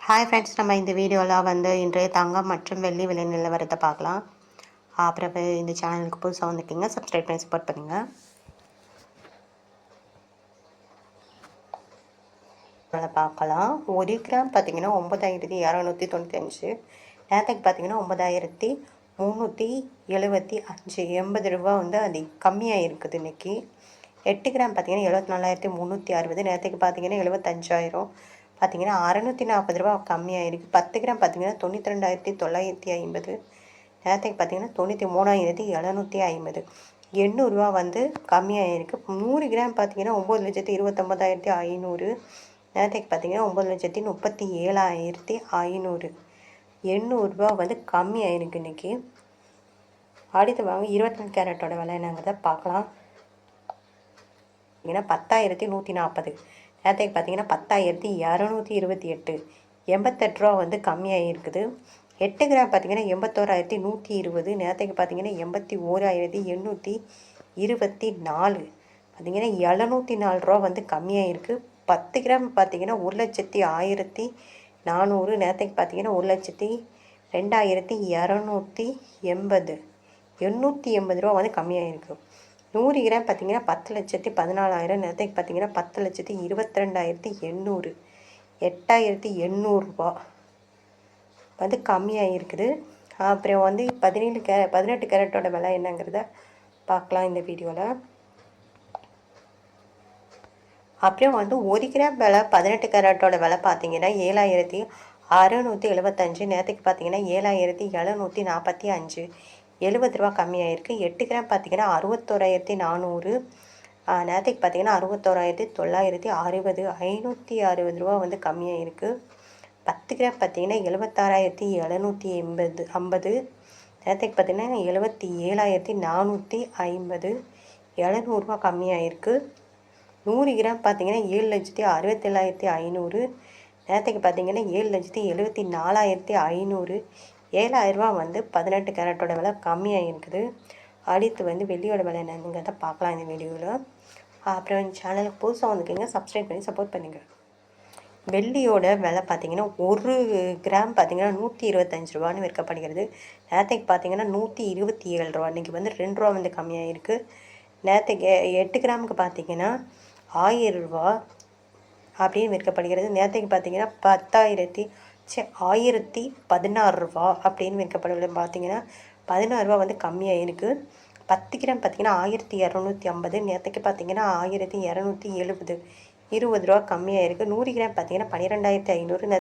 Hi friends, நம்ம இந்த வீடியோவில் இன்றைய தங்கம் மற்றும் வெள்ளி விலை நிலவரத்தை பார்க்கலாம். அப்புறம் இந்த சேனலுக்கு புதுசாக வந்துருக்கீங்க, சப்ஸ்கிரைப் பண்ணி சப்போர்ட் பண்ணுங்கள். பார்க்கலாம். 1 கிராம் பார்த்தீங்கன்னா 9,295, நேற்றுக்கு பார்த்தீங்கன்னா 9,375, 80 ரூபா அது கம்மியாக இருக்குது இன்றைக்கி. 8 கிராம் பார்த்தீங்கன்னா 74,360, நேற்றுக்கு பார்த்தீங்கன்னா 75,000, பார்த்தீங்கன்னா 640 ரூபா கம்மியாக இருக்குது. 10 கிராம் பார்த்தீங்கன்னா 92,950, நேற்றுக்கு பார்த்தீங்கன்னா 93,750, 800 ரூபா கம்மியாக இருக்குது. 100 கிராம் பார்த்தீங்கன்னா 9,29,500, நேற்றுக்கு பார்த்தீங்கன்னா 9,37,500, 800 ரூபா கம்மியாக இருக்குது இன்றைக்கி. அடுத்து வாங்க 24 கேரட்டோட விலை என்னங்கிறத பார்க்கலாம். பார்த்தீங்கன்னா 10,140, நேற்றுக்கு பார்த்தீங்கன்னா 10,228, 88 ரூபா கம்மியாக இருக்குது. 8 கிராம் பார்த்தீங்கன்னா 81,120, நேற்றுக்கு பார்த்தீங்கன்னா 81,824, பார்த்தீங்கன்னா 704 ரூபா கம்மியாக இருக்குது. 10 கிராம் பார்த்தீங்கன்னா 1,01,400, நேற்றுக்கு பார்த்தீங்கன்னா 1,02,280, 880 ரூபா கம்மியாக இருக்குது. 100 கிராம் பார்த்தீங்கன்னா 10,14,000, நேற்றுக்கு பார்த்தீங்கன்னா 10,22,800, 8,800 ரூபா கம்மியாக இருக்குது. அப்புறம் 18 கேரட்டோட விலை என்னங்கிறத பார்க்கலாம் இந்த வீடியோவில். அப்புறம் 1 கிராம் விலை 18 கேரட்டோட விலை பார்த்தீங்கன்னா 7,675, நேற்றுக்கு பார்த்தீங்கன்னா 7,745, 70 ரூபா கம்மியாக இருக்குது. 8 கிராம் பார்த்தீங்கன்னா 61,400, நேற்றுக்கு பார்த்தீங்கன்னா 61,960, 560 ரூபா கம்மியாக இருக்குது. 10 கிராம் பார்த்தீங்கன்னா 76,750, நேற்றுக்கு பார்த்தீங்கன்னா 77,450, 700 ரூபா கம்மியாக இருக்குது. 100 கிராம் பார்த்தீங்கன்னா 7,67,500, நேற்றுக்கு பார்த்தீங்கன்னா 7,74,500, 7,000 ரூபா 18 கேரட்டோட விலை கம்மியாக இருக்குது. அடுத்து வெள்ளியோட விலை என்னங்கிறத பார்க்கலாம் இந்த வீடியோவில். அப்புறம் சேனலுக்கு புதுசாக வந்துருக்கீங்க, சப்ஸ்கிரைப் பண்ணி சப்போர்ட் பண்ணுங்கள். வெள்ளியோட விலை பார்த்தீங்கன்னா 1 கிராம் பார்த்தீங்கன்னா 125 ரூபான்னு விற்கப்படுகிறது. நேற்றுக்கு பார்த்தீங்கன்னா 127 ரூபா, இன்றைக்கி 2 ரூபா கம்மியாக இருக்குது. நேற்றுக்கு 8 கிராமுக்கு பார்த்தீங்கன்னா 1000 ரூபா அப்படின்னு விற்கப்படுகிறது. நேற்றுக்கு பார்த்தீங்கன்னா 1,016 ரூபா அப்படின்னு விற்கப்படுகிறது. பார்த்தீங்கன்னா 16 ரூபா கம்மியாக இருக்குது. 10 கிராம் பார்த்தீங்கன்னா 1,250, நேற்றுக்கு பார்த்தீங்கன்னா 1,270, 20 ரூபா கம்மியாக இருக்குது. 100 கிராம் பார்த்தீங்கன்னா 12,500.